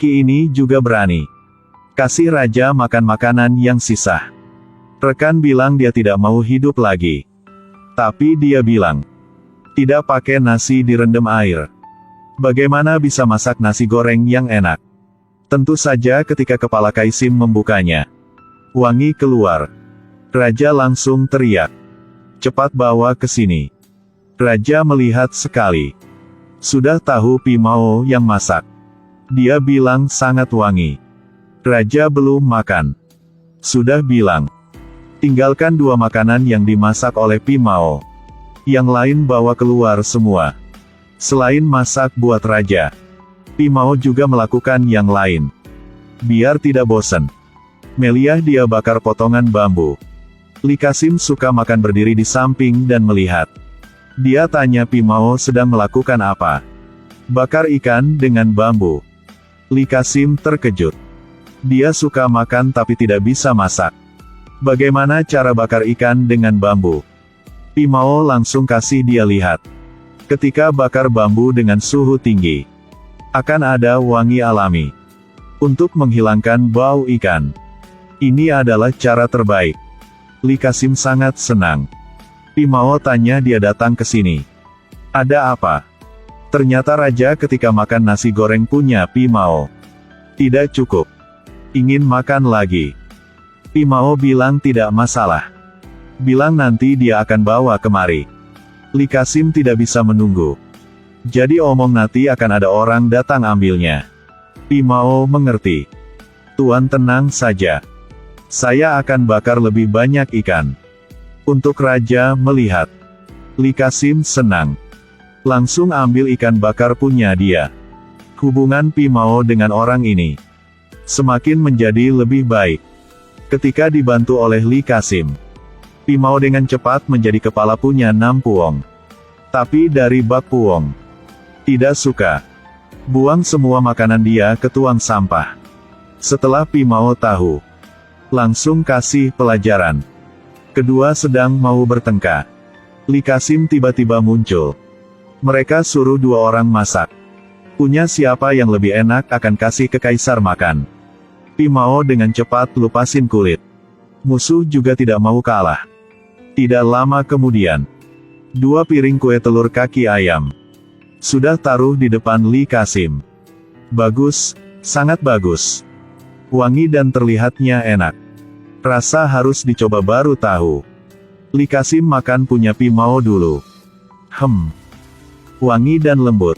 Laki ini juga berani. Kasih raja makan makanan yang sisa. Rekan bilang dia tidak mau hidup lagi. Tapi dia bilang, tidak pakai nasi direndam air. Bagaimana bisa masak nasi goreng yang enak? Tentu saja ketika kepala Kaisim membukanya, wangi keluar. Raja langsung teriak, cepat bawa ke sini. Raja melihat sekali. Sudah tahu Pimao yang masak. Dia bilang sangat wangi. Raja belum makan. Sudah bilang, tinggalkan 2 makanan yang dimasak oleh Pimao. Yang lain bawa keluar semua. Selain masak buat raja, Pimao juga melakukan yang lain. Biar tidak bosan, Meliah dia bakar potongan bambu. Li Qasim suka makan berdiri di samping dan melihat. Dia tanya Pimao sedang melakukan apa. Bakar ikan dengan bambu. Li Qasim terkejut. Dia suka makan tapi tidak bisa masak. Bagaimana cara bakar ikan dengan bambu? Pimao langsung kasih dia lihat. Ketika bakar bambu dengan suhu tinggi, akan ada wangi alami. Untuk menghilangkan bau ikan. Ini adalah cara terbaik. Li Qasim sangat senang. Pimao tanya dia datang ke sini. Ada apa? Ternyata raja ketika makan nasi goreng punya Pimao. Tidak cukup. Ingin makan lagi. Pimao bilang tidak masalah. Bilang nanti dia akan bawa kemari. Li Qasim tidak bisa menunggu. Jadi omong nanti akan ada orang datang ambilnya. Pimao mengerti. Tuan tenang saja. Saya akan bakar lebih banyak ikan. Untuk raja melihat. Li Qasim senang. Langsung ambil ikan bakar punya dia. Hubungan Pimao dengan orang ini semakin menjadi lebih baik. Ketika dibantu oleh Li Qasim, Pimao dengan cepat menjadi kepala punya Nampuong. Tapi dari Bak Puong tidak suka. Buang semua makanan dia ke tuang sampah. Setelah Pimao tahu, langsung kasih pelajaran. Kedua sedang mau bertengkar. Li Qasim tiba-tiba muncul. Mereka suruh 2 orang masak. Punya siapa yang lebih enak akan kasih ke kaisar makan. Pimao dengan cepat lupasin kulit. Musuh juga tidak mau kalah. Tidak lama kemudian, 2 piring kue telur kaki ayam sudah taruh di depan Li Qasim. Bagus, sangat bagus. Wangi dan terlihatnya enak. Rasa harus dicoba baru tahu. Li Qasim makan punya Pimao dulu. Wangi dan lembut.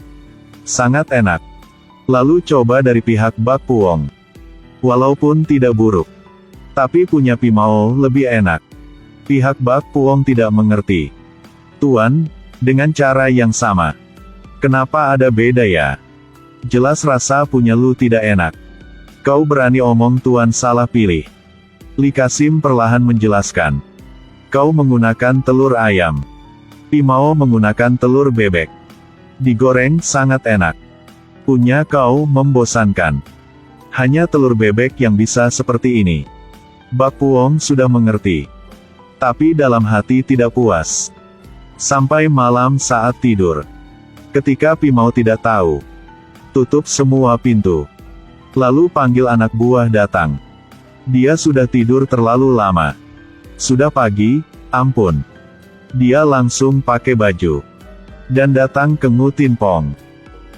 Sangat enak. Lalu coba dari pihak Bak Puong. Walaupun tidak buruk, tapi punya Pimao lebih enak. Pihak Bak Puong tidak mengerti. Tuan, dengan cara yang sama. Kenapa ada beda ya? Jelas rasa punya lu tidak enak. Kau berani omong tuan salah pilih. Li Qasim perlahan menjelaskan. Kau menggunakan telur ayam. Pimao menggunakan telur bebek. Digoreng sangat enak. Punya kau membosankan. Hanya telur bebek yang bisa seperti ini. Bak Puong sudah mengerti. Tapi dalam hati tidak puas. Sampai malam saat tidur. Ketika Pimao tidak tahu. Tutup semua pintu. Lalu panggil anak buah datang. Dia sudah tidur terlalu lama. Sudah pagi, ampun. Dia langsung pakai baju. Dan datang ke Ngutin Pong.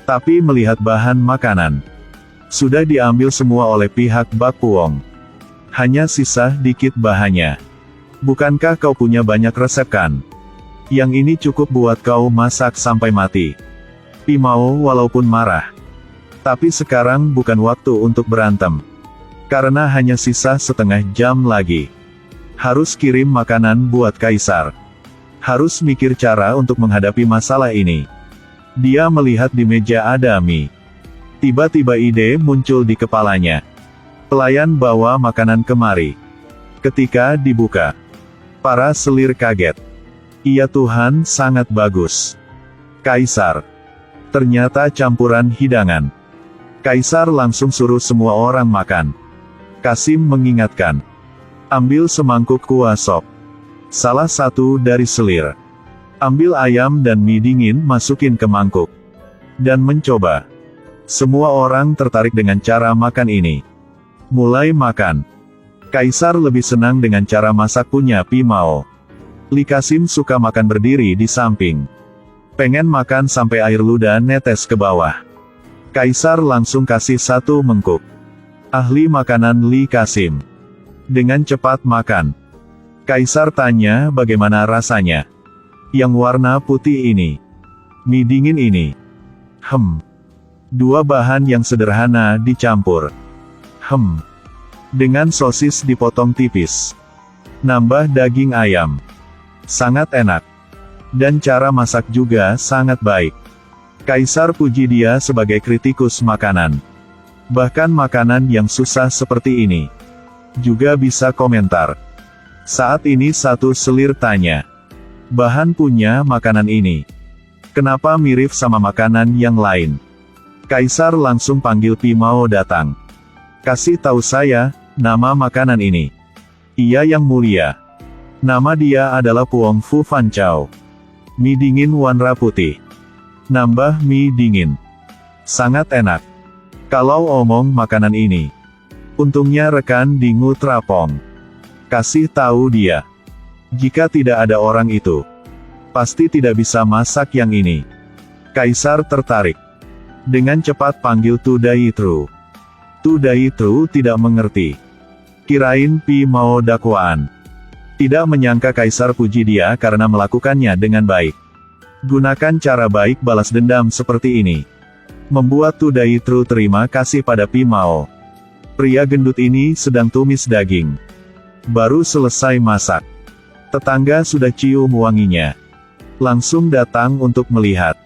Tapi melihat bahan makanan. Sudah diambil semua oleh pihak Bak Puong. Hanya sisa dikit bahannya. Bukankah kau punya banyak resep kan? Yang ini cukup buat kau masak sampai mati. Pimao walaupun marah. Tapi sekarang bukan waktu untuk berantem. Karena hanya sisa setengah jam lagi. Harus kirim makanan buat kaisar. Harus mikir cara untuk menghadapi masalah ini. Dia melihat di meja ada mie. Tiba-tiba ide muncul di kepalanya. Pelayan bawa makanan kemari. Ketika dibuka, para selir kaget. Iya Tuhan, sangat bagus. Kaisar. Ternyata campuran hidangan. Kaisar langsung suruh semua orang makan. Qasim mengingatkan. Ambil semangkuk kuah sop. Salah satu dari selir. Ambil ayam dan mie dingin masukin ke mangkuk. Dan mencoba. Semua orang tertarik dengan cara makan ini. Mulai makan. Kaisar lebih senang dengan cara masak punya Pi Mao. Li Qasim suka makan berdiri di samping. Pengen makan sampai air ludah netes ke bawah. Kaisar langsung kasih 1 mangkuk. Ahli makanan Li Qasim. Dengan cepat makan. Kaisar tanya bagaimana rasanya. Yang warna putih ini. Mie dingin ini. 2 bahan yang sederhana dicampur. Dengan sosis dipotong tipis. Nambah daging ayam. Sangat enak. Dan cara masak juga sangat baik. Kaisar puji dia sebagai kritikus makanan. Bahkan makanan yang susah seperti ini juga bisa komentar. Saat ini satu selir tanya. Bahan punya makanan ini. Kenapa mirip sama makanan yang lain? Kaisar langsung panggil Pi Mao datang. Kasih tahu saya, nama makanan ini. Iya yang mulia. Nama dia adalah Puong Fu Fan Chow. Mie dingin warna putih. Nambah mie dingin. Sangat enak. Kalau omong makanan ini. Untungnya rekan di Ngutrapong. Kasih tahu dia. Jika tidak ada orang itu. Pasti tidak bisa masak yang ini. Kaisar tertarik. Dengan cepat panggil Tu Daitru. Tu Daitru tidak mengerti. Kirain Pi Mao dakwaan. Tidak menyangka Kaisar puji dia karena melakukannya dengan baik. Gunakan cara baik balas dendam seperti ini. Membuat Tu Daitru terima kasih pada Pi Mao. Pria gendut ini sedang tumis daging. Baru selesai masak. Tetangga sudah cium wanginya. Langsung datang untuk melihat.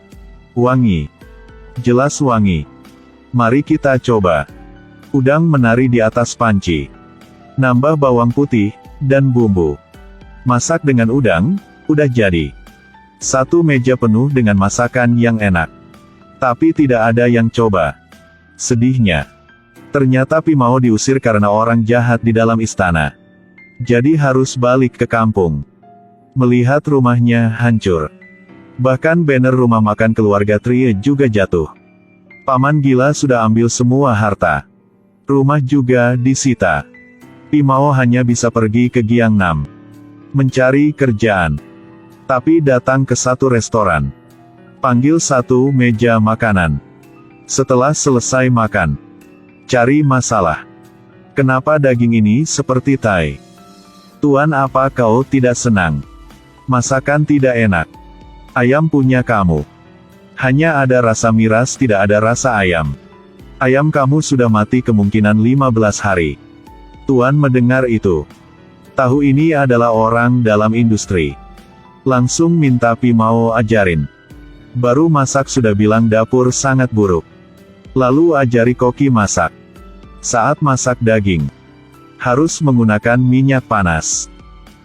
Wangi. Jelas wangi. Mari kita coba. Udang menari di atas panci. Nambah bawang putih, dan bumbu. Masak dengan udang, udah jadi. 1 meja penuh dengan masakan yang enak. Tapi tidak ada yang coba. Sedihnya. Ternyata Pi Mao diusir karena orang jahat di dalam istana. Jadi harus balik ke kampung. Melihat rumahnya hancur. Bahkan banner rumah makan keluarga Trie juga jatuh. Paman gila sudah ambil semua harta. Rumah juga disita. Pi Mao hanya bisa pergi ke Giangnam. Mencari kerjaan. Tapi datang ke satu restoran. Panggil 1 meja makanan. Setelah selesai makan. Cari masalah. Kenapa daging ini seperti Thai? Tuan, apa kau tidak senang? Masakan tidak enak. Ayam punya kamu. Hanya ada rasa miras, tidak ada rasa ayam. Ayam kamu sudah mati kemungkinan 15 hari. Tuan mendengar itu. Tahu ini adalah orang dalam industri. Langsung minta Pi Mao ajarin. Baru masak sudah bilang dapur sangat buruk. Lalu ajari koki masak. Saat masak daging. Harus menggunakan minyak panas.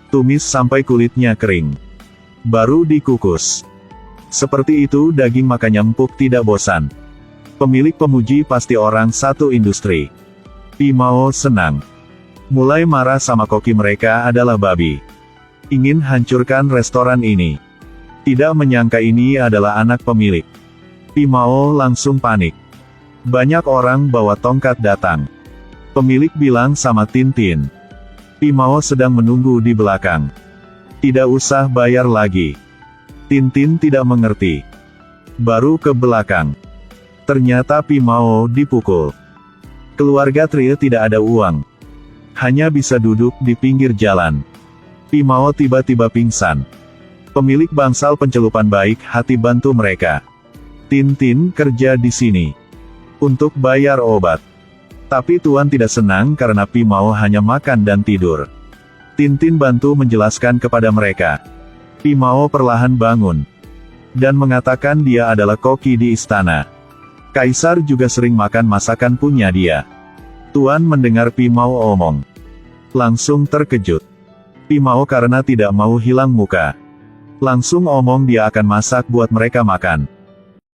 Tumis sampai kulitnya kering. Baru dikukus. Seperti itu daging makanya empuk tidak bosan. Pemilik pemuji pasti orang satu industri. Pi Mao senang. Mulai marah sama koki mereka adalah babi. Ingin hancurkan restoran ini. Tidak menyangka ini adalah anak pemilik. Pi Mao langsung panik. Banyak orang bawa tongkat datang. Pemilik bilang sama Tintin. Pi Mao sedang menunggu di belakang. Tidak usah bayar lagi. Tintin tidak mengerti. Baru ke belakang. Ternyata Pi Mao dipukul. Keluarga Trie tidak ada uang. Hanya bisa duduk di pinggir jalan. Pi Mao tiba-tiba pingsan. Pemilik bangsal pencelupan baik hati bantu mereka. Tintin kerja di sini. Untuk bayar obat. Tapi Tuan tidak senang karena Pi Mao hanya makan dan tidur. Tintin bantu menjelaskan kepada mereka. Pi Mao perlahan bangun. Dan mengatakan dia adalah koki di istana. Kaisar juga sering makan masakan punya dia. Tuan mendengar Pi Mao omong. Langsung terkejut. Pi Mao karena tidak mau hilang muka. Langsung omong dia akan masak buat mereka makan.